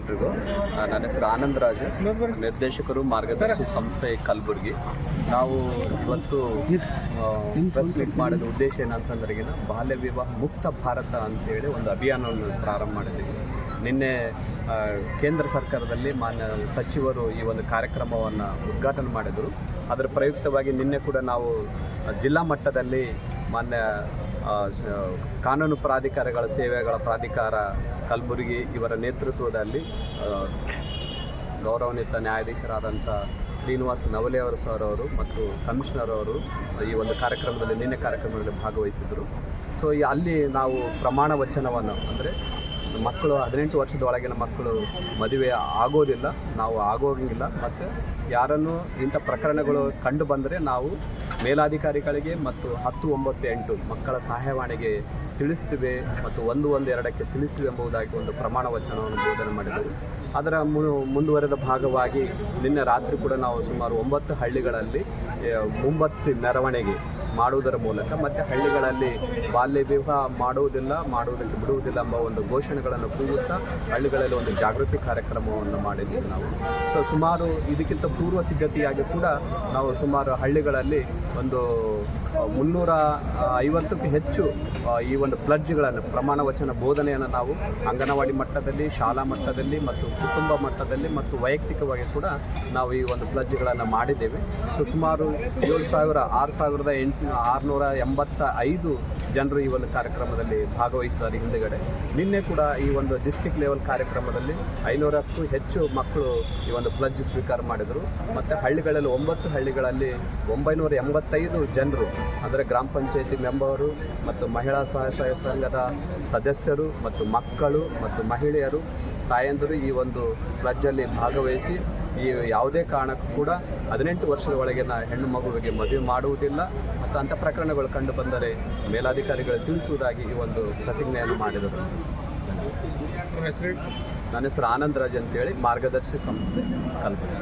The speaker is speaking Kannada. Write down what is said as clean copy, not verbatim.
ಎಲ್ರಿಗೂ. ನನ್ನ ಹೆಸರು ಆನಂದ್ ರಾಜ್, ನಿರ್ದೇಶಕರು ಮಾರ್ಗದರ್ಶಿ ಸಂಸ್ಥೆ ಕಲಬುರಗಿ. ನಾವು ಇವತ್ತು ಪ್ರೆಸ್ ಮೀಟ್ ಮಾಡಿದ ಉದ್ದೇಶ ಏನಂತಂದ್ರೆ ಬಾಲ್ಯ ವಿವಾಹ ಮುಕ್ತ ಭಾರತ ಅಂತೇಳಿ ಒಂದು ಅಭಿಯಾನವನ್ನು ಪ್ರಾರಂಭ ಮಾಡಿದ್ದೀವಿ. ನಿನ್ನೆ ಕೇಂದ್ರ ಸರ್ಕಾರದಲ್ಲಿ ಮಾನ್ಯ ಸಚಿವರು ಈ ಒಂದು ಕಾರ್ಯಕ್ರಮವನ್ನು ಉದ್ಘಾಟನೆ ಮಾಡಿದರು. ಅದರ ಪ್ರಯುಕ್ತವಾಗಿ ನಿನ್ನೆ ಕೂಡ ನಾವು ಜಿಲ್ಲಾ ಮಟ್ಟದಲ್ಲಿ ಮಾನ್ಯ ಕಾನೂನು ಪ್ರಾಧಿಕಾರಗಳ ಸೇವೆಗಳ ಪ್ರಾಧಿಕಾರ ಕಲಬುರಗಿ ಇವರ ನೇತೃತ್ವದಲ್ಲಿ ಗೌರವಾನ್ವಿತ ನ್ಯಾಯಾಧೀಶರಾದಂಥ ಶ್ರೀನಿವಾಸ್ ನವಲೆ ಸರ್ ಅವರು ಮತ್ತು ಕಮಿಷನರ್ ಅವರು ಈ ಒಂದು ನಿನ್ನೆ ಕಾರ್ಯಕ್ರಮದಲ್ಲಿ ಭಾಗವಹಿಸಿದರು. ಸೊ ಅಲ್ಲಿ ನಾವು ಪ್ರಮಾಣ ವಚನವನ್ನು ಅಂದರೆ ಮಕ್ಕಳು 18 ವರ್ಷದ ಒಳಗಿನ ಮಕ್ಕಳು ಮದುವೆ ಆಗೋದಿಲ್ಲ, ನಾವು ಆಗೋಂಗಿಲ್ಲ, ಮತ್ತು ಯಾರನ್ನು ಇಂಥ ಪ್ರಕರಣಗಳು ಕಂಡು ಬಂದರೆ ನಾವು ಮೇಲಾಧಿಕಾರಿಗಳಿಗೆ ಮತ್ತು 10, 9, 8 ಮಕ್ಕಳ ಸಹಾಯವಾಣಿಗೆ ತಿಳಿಸ್ತೀವಿ ಮತ್ತು 112ಕ್ಕೆ ತಿಳಿಸ್ತೀವಿ ಎಂಬುದಾಗಿ ಒಂದು ಪ್ರಮಾಣ ವಚನವನ್ನು ಬೋಧನೆ ಮಾಡಿದರು. ಅದರ ಮುಂದುವರೆದ ಭಾಗವಾಗಿ ನಿನ್ನೆ ರಾತ್ರಿ ಕೂಡ ನಾವು ಸುಮಾರು 9 ಹಳ್ಳಿಗಳಲ್ಲಿ ಮುಂಬತ್ತಿ ಮೆರವಣಿಗೆ ಮಾಡುವುದರ ಮೂಲಕ ಮತ್ತು ಹಳ್ಳಿಗಳಲ್ಲಿ ಬಾಲ್ಯ ವಿವಾಹ ಮಾಡುವುದಕ್ಕೆ ಬಿಡುವುದಿಲ್ಲ ಎಂಬ ಒಂದು ಘೋಷಣೆಗಳನ್ನು ಕೂಗುತ್ತಾ ಹಳ್ಳಿಗಳಲ್ಲಿ ಒಂದು ಜಾಗೃತಿ ಕಾರ್ಯಕ್ರಮವನ್ನು ಮಾಡಿದ್ದೀವಿ ನಾವು. ಸೊ ಸುಮಾರು ಇದಕ್ಕಿಂತ ಪೂರ್ವ ಸಿದ್ಧತೆಯಾಗಿ ಕೂಡ ನಾವು ಸುಮಾರು ಹಳ್ಳಿಗಳಲ್ಲಿ ಒಂದು 350ಕ್ಕೂ ಹೆಚ್ಚು ಈ ಒಂದು ಪ್ಲಡ್ಜ್ಗಳನ್ನು ಪ್ರಮಾಣ ವಚನ ಬೋಧನೆಯನ್ನು ನಾವು ಅಂಗನವಾಡಿ ಮಟ್ಟದಲ್ಲಿ, ಶಾಲಾ ಮಟ್ಟದಲ್ಲಿ ಮತ್ತು ಕುಟುಂಬ ಮಟ್ಟದಲ್ಲಿ ಮತ್ತು ವೈಯಕ್ತಿಕವಾಗಿ ಕೂಡ ನಾವು ಈ ಒಂದು ಪ್ಲಡ್ಜ್ಗಳನ್ನು ಮಾಡಿದ್ದೇವೆ. ಸೊ ಸುಮಾರು 6,685 ಜನರು ಈ ಒಂದು ಕಾರ್ಯಕ್ರಮದಲ್ಲಿ ಭಾಗವಹಿಸಿದ್ದಾರೆ. ಹಿಂದೆಗಡೆ ನಿನ್ನೆ ಕೂಡ ಈ ಒಂದು ಡಿಸ್ಟಿಕ್ ಲೆವೆಲ್ ಕಾರ್ಯಕ್ರಮದಲ್ಲಿ 500ಕ್ಕೂ ಹೆಚ್ಚು ಮಕ್ಕಳು ಈ ಒಂದು ಪ್ಲಡ್ಜ್ ಸ್ವೀಕಾರ ಮಾಡಿದರು. ಮತ್ತು ಹಳ್ಳಿಗಳಲ್ಲಿ 9 ಹಳ್ಳಿಗಳಲ್ಲಿ 985 ಜನರು ಅಂದರೆ ಗ್ರಾಮ ಪಂಚಾಯತಿ ಮೆಂಬರು ಮತ್ತು ಮಹಿಳಾ ಸ್ವಸಹಾಯ ಸಂಘದ ಸದಸ್ಯರು ಮತ್ತು ಮಕ್ಕಳು ಮತ್ತು ಮಹಿಳೆಯರು ತಾಯಂದಿರು ಈ ಒಂದು ಪ್ಲಡ್ಜಲ್ಲಿ ಭಾಗವಹಿಸಿ ಈ ಯಾವುದೇ ಕಾರಣಕ್ಕೂ ಕೂಡ 18 ವರ್ಷದ ಒಳಗಿನ ಹೆಣ್ಣು ಮಗುವಿಗೆ ಮದುವೆ ಮಾಡುವುದಿಲ್ಲ ಮತ್ತು ಅಂಥ ಪ್ರಕರಣಗಳು ಕಂಡು ಬಂದರೆ ಮೇಲಾಧಿಕಾರಿಗಳು ತಿಳಿಸುವುದಾಗಿ ಈ ಒಂದು ಪ್ರತಿಜ್ಞೆಯನ್ನು ಮಾಡಿದರು. ನನ್ನ ಹೆಸರು ಆನಂದ್ ರಾಜ್ ಅಂತೇಳಿ, ಮಾರ್ಗದರ್ಶಿ ಸಂಸ್ಥೆ ಕಲಬುರಗಿ.